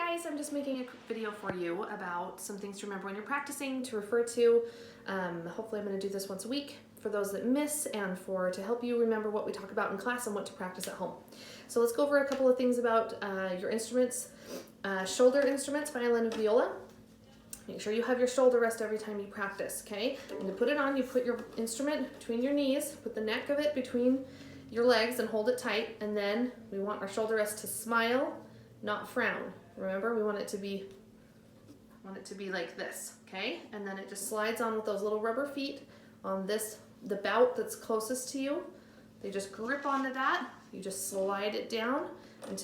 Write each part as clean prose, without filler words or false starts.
guys, I'm just making a quick video for you about some things to remember when you're practicing, to refer to. Hopefully I'm going to do this once a week for those that miss and to help you remember what we talk about in class and what to practice at home. So let's go over a couple of things about your instruments. Shoulder instruments, violin and viola. Make sure you have your shoulder rest every time you practice, okay? And to put it on, you put your instrument between your knees, put the neck of it between your legs and hold it tight, and then we want our shoulder rest to smile, not frown. Remember, we want it to be like this, okay? And then it just slides on with those little rubber feet on the bout that's closest to you. They just grip onto that. You just slide it down and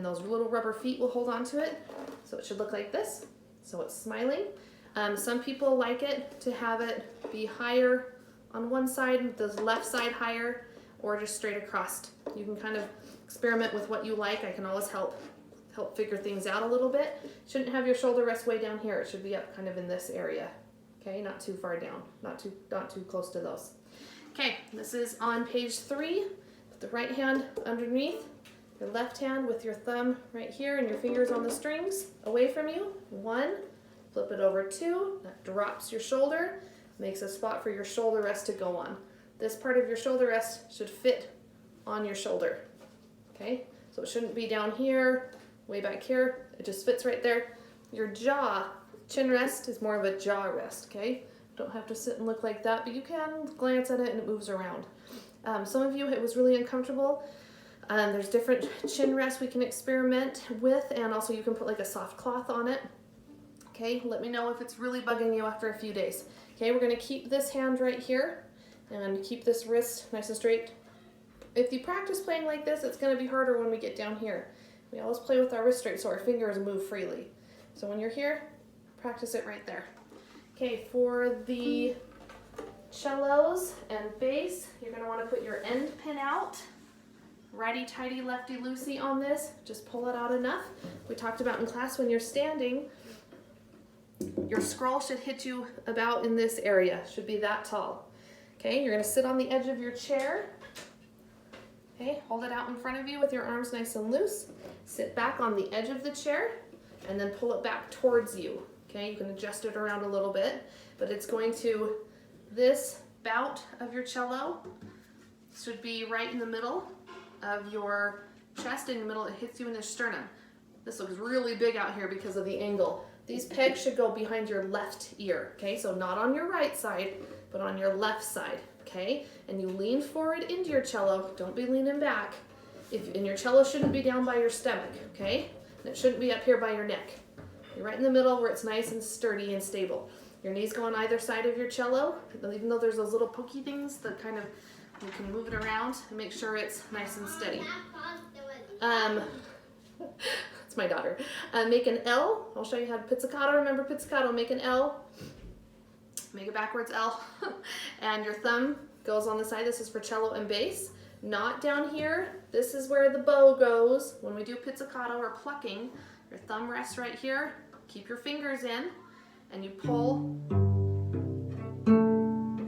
those little rubber feet will hold onto it. So it should look like this. So it's smiling. Some people like it to have it be higher on one side, the left side higher, or just straight across. You can kind of experiment with what you like. I can always help figure things out a little bit. Shouldn't have your shoulder rest way down here. It should be up kind of in this area. Okay, not too far down, not too close to those. Okay, this is on page 3. Put the right hand underneath, your left hand with your thumb right here and your fingers on the strings away from you. 1, flip it over 2, that drops your shoulder, makes a spot for your shoulder rest to go on. This part of your shoulder rest should fit on your shoulder. Okay, so it shouldn't be down here, way back here. It just fits right there. Your jaw, chin rest is more of a jaw rest, okay? Don't have to sit and look like that, but you can glance at it and it moves around. Some of you, it was really uncomfortable. There's different chin rests we can experiment with, and also you can put like a soft cloth on it. Okay, let me know if it's really bugging you after a few days. Okay, we're gonna keep this hand right here and keep this wrist nice and straight. If you practice playing like this, it's gonna be harder when we get down here. We always play with our wrist straight so our fingers move freely. So when you're here, practice it right there. Okay, for the cellos and bass, you're gonna wanna put your end pin out. Righty-tighty, lefty-loosey on this. Just pull it out enough. We talked about in class when you're standing, your scroll should hit you about in this area. Should be that tall. Okay, you're gonna sit on the edge of your chair. Okay, hold it out in front of you with your arms nice and loose. Sit back on the edge of the chair and then pull it back towards you. Okay, you can adjust it around a little bit, but it's going to, this bout of your cello should be right in the middle of your chest. In the middle, it hits you in the sternum. This looks really big out here because of the angle. These pegs should go behind your left ear, okay? So not on your right side, but on your left side, okay? And you lean forward into your cello. Don't be leaning back. And your cello shouldn't be down by your stomach, okay? And it shouldn't be up here by your neck. You're right in the middle where it's nice and sturdy and stable. Your knees go on either side of your cello, even though there's those little pokey things that kind of, you can move it around and make sure it's nice and steady. That's my daughter. Make an L. I'll show you how to pizzicato. Remember pizzicato, make an L. Make a backwards L. And your thumb goes on the side. This is for cello and bass. Not down here. This is where the bow goes. When we do pizzicato or plucking, your thumb rests right here. Keep your fingers in and you pull.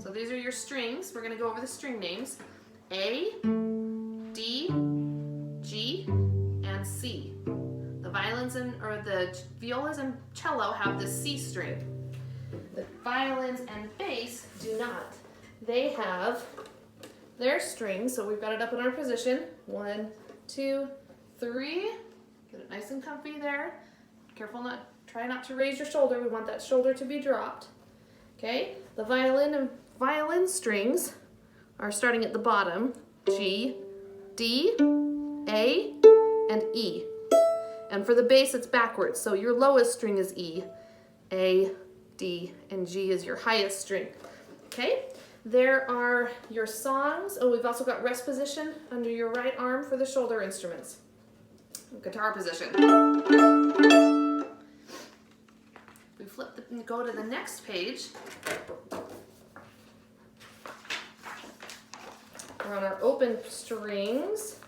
So these are your strings. We're going to go over the string names. A, D, G, and C. The violins or the violas and cello have the C string. The violins and bass do not. They have their strings, so we've got it up in our position. 1, 2, 3. Get it nice and comfy there. Careful try not to raise your shoulder. We want that shoulder to be dropped. Okay, the violin strings are starting at the bottom. G, D, A, and E. And for the bass, it's backwards. So your lowest string is E, A, D, and G is your highest string. Okay, there are your songs. Oh, we've also got rest position under your right arm for the shoulder instruments. Guitar position. We go to the next page. We're on our open strings,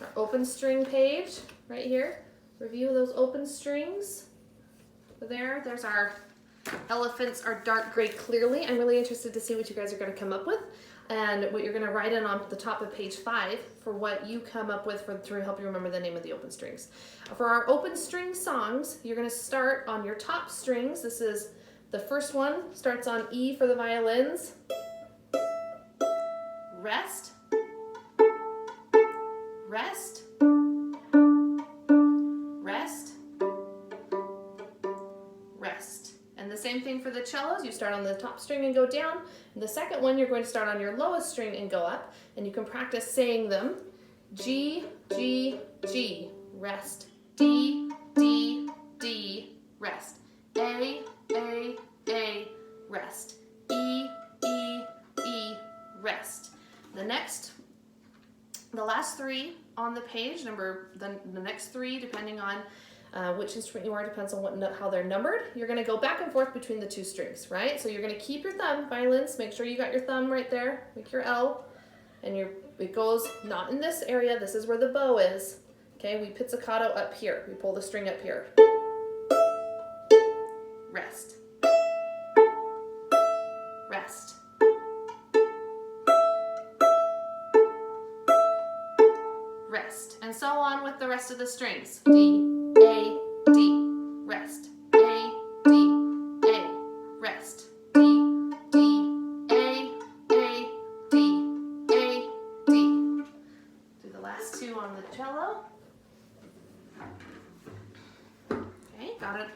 our open string page right here. Review those open strings. There's our elephants are dark gray clearly. I'm really interested to see what you guys are going to come up with. and what you're going to write in on the top of page 5 for what you come up with to help you remember the name of the open strings. For our open string songs, you're going to start on your top strings. This is the first one, starts on E for the violins. Rest, rest, rest, rest. And the same thing for the cellos. You start on the top string and go down. And the second one, you're going to start on your lowest string and go up. And you can practice saying them. G, G, G, rest. D, D, D, rest. A, rest. E, E, E, rest. The last 3 on the page, the next 3, depending on which instrument you are, depends on how they're numbered. You're going to go back and forth between the 2 strings, right? So you're going to keep your thumb, violins, make sure you got your thumb right there, make your L, and it goes not in this area, this is where the bow is. Okay, we pizzicato up here, we pull the string up here. Rest. Rest. Rest. And so on with the rest of the strings. D, A, D, rest. A, D, A, rest. D, D, A, D, A, D. Do the last 2 on the cello. Okay, got it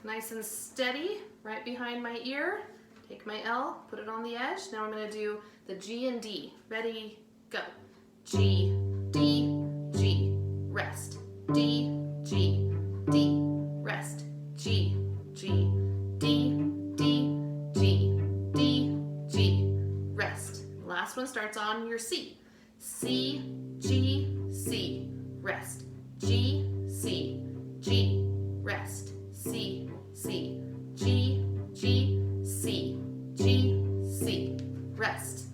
nice and steady right behind my ear. Take my L, put it on the edge. Now I'm going to do the G and D. Ready, go. G, D, G, rest. D, G, D, rest. G, G, D, D, G, D, G, rest. Last one starts on your C. C, G, C, rest. G, C, G, rest. C, C, G, G, C, G, C, rest.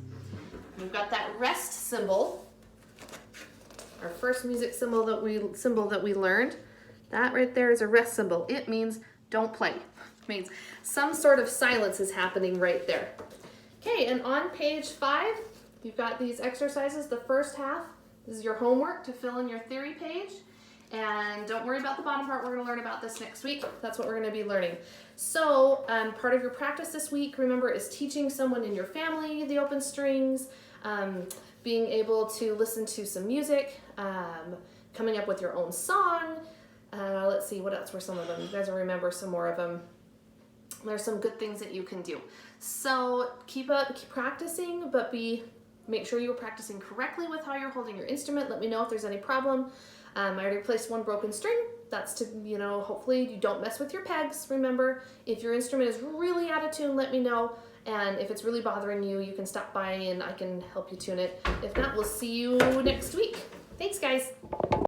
We've got that rest symbol. Our first music symbol that we learned, that right there is a rest symbol. It means don't play. It means some sort of silence is happening right there. Okay, and on page 5, you've got these exercises. The first half is your homework to fill in your theory page. And don't worry about the bottom part. We're going to learn about this next week. That's what we're going to be learning. So part of your practice this week, remember, is teaching someone in your family the open strings, being able to listen to some music, coming up with your own song. Let's see, what else were some of them? You guys will remember some more of them. There's some good things that you can do. So keep practicing, but make sure you are practicing correctly with how you're holding your instrument. Let me know if there's any problem. I already replaced 1 broken string. That's to, hopefully you don't mess with your pegs. Remember, if your instrument is really out of tune, let me know. And if it's really bothering you, you can stop by and I can help you tune it. If not, we'll see you next week. Thanks, guys.